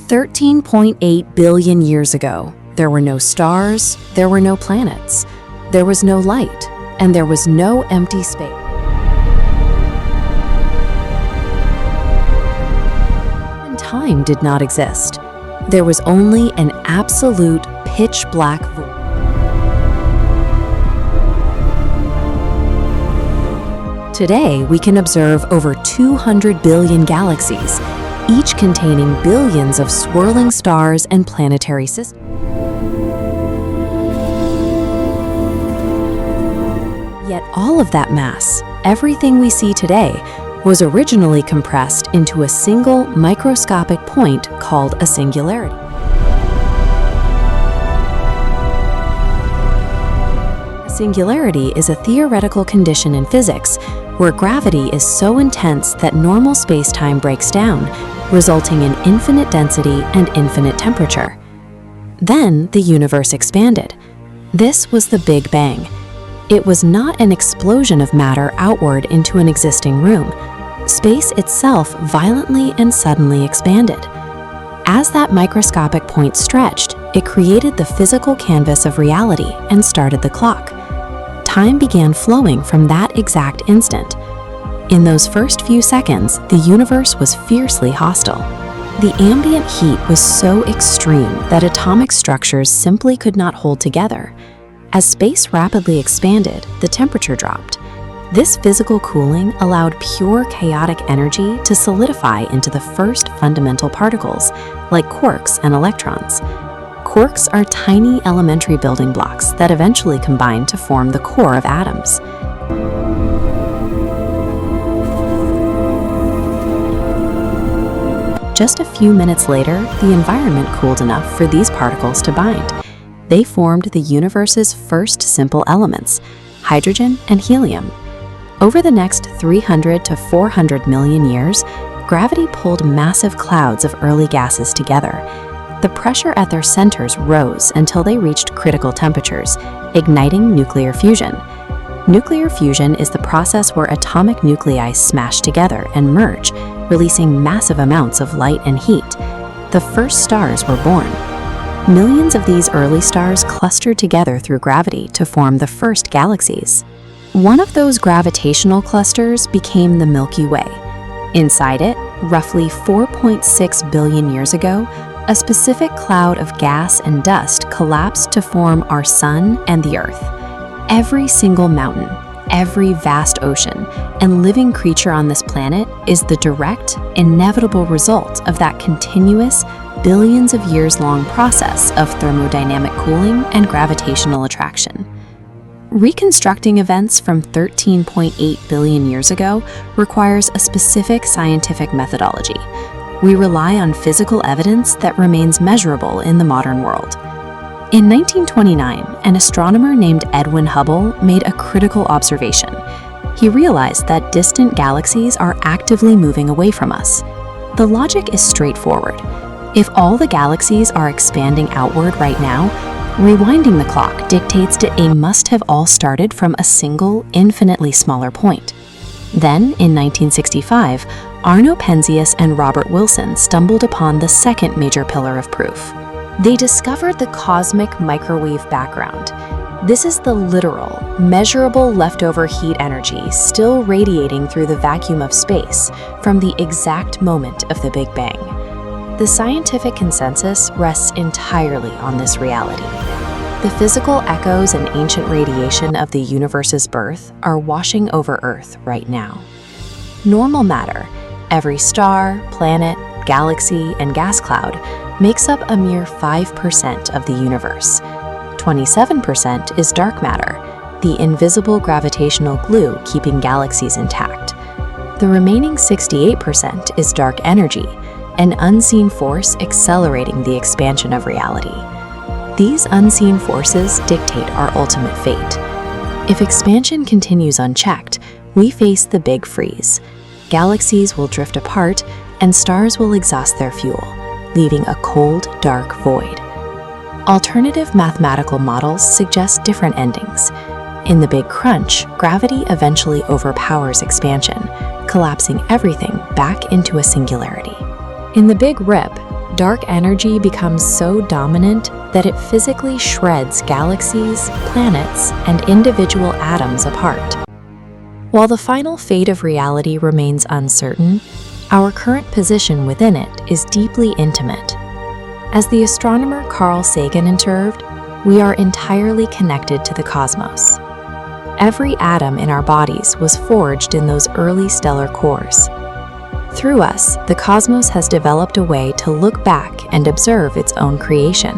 13.8 billion years ago, there were no stars, there were no planets, there was no light, and there was no empty space. And time did not exist. There was only an absolute pitch-black void. Today, we can observe over 200 billion galaxies, each containing billions of swirling stars and planetary systems. Yet all of that mass, everything we see today, was originally compressed into a single microscopic point called a singularity. A singularity is a theoretical condition in physics where gravity is so intense that normal space-time breaks down, resulting in infinite density and infinite temperature. Then the universe expanded. This was the Big Bang. It was not an explosion of matter outward into an existing room. Space itself violently and suddenly expanded. As that microscopic point stretched, it created the physical canvas of reality and started the clock. Time began flowing from that exact instant. In those first few seconds, the universe was fiercely hostile. The ambient heat was so extreme that atomic structures simply could not hold together. As space rapidly expanded, the temperature dropped. This physical cooling allowed pure chaotic energy to solidify into the first fundamental particles, like quarks and electrons. Quarks are tiny elementary building blocks that eventually combine to form the core of atoms. Just a few minutes later, the environment cooled enough for these particles to bind. They formed the universe's first simple elements, hydrogen and helium. Over the next 300 to 400 million years, gravity pulled massive clouds of early gases together. The pressure at their centers rose until they reached critical temperatures, igniting nuclear fusion. Nuclear fusion is the process where atomic nuclei smash together and merge, releasing massive amounts of light and heat. The first stars were born. Millions of these early stars clustered together through gravity to form the first galaxies. One of those gravitational clusters became the Milky Way. Inside it, roughly 4.6 billion years ago, a specific cloud of gas and dust collapsed to form our Sun and the Earth. Every single mountain, every vast ocean, and living creature on this planet is the direct, inevitable result of that continuous, billions of years long process of thermodynamic cooling and gravitational attraction. Reconstructing events from 13.8 billion years ago requires a specific scientific methodology. We rely on physical evidence that remains measurable in the modern world. In 1929, an astronomer named Edwin Hubble made a critical observation. He realized that distant galaxies are actively moving away from us. The logic is straightforward. If all the galaxies are expanding outward right now, rewinding the clock dictates that they must have all started from a single, infinitely smaller point. Then, in 1965, Arno Penzias and Robert Wilson stumbled upon the second major pillar of proof. They discovered the cosmic microwave background. This is the literal, measurable leftover heat energy still radiating through the vacuum of space from the exact moment of the Big Bang. The scientific consensus rests entirely on this reality. The physical echoes and ancient radiation of the universe's birth are washing over Earth right now. Normal matter, every star, planet, galaxy, and gas cloud, makes up a mere 5% of the universe. 27% is dark matter, the invisible gravitational glue keeping galaxies intact. The remaining 68% is dark energy, an unseen force accelerating the expansion of reality. These unseen forces dictate our ultimate fate. If expansion continues unchecked, we face the big freeze. Galaxies will drift apart, and stars will exhaust their fuel, leaving a cold, dark void. Alternative mathematical models suggest different endings. In the Big Crunch, gravity eventually overpowers expansion, collapsing everything back into a singularity. In the Big Rip, dark energy becomes so dominant that it physically shreds galaxies, planets, and individual atoms apart. While the final fate of reality remains uncertain, our current position within it is deeply intimate. As the astronomer Carl Sagan observed, we are entirely connected to the cosmos. Every atom in our bodies was forged in those early stellar cores. Through us, the cosmos has developed a way to look back and observe its own creation.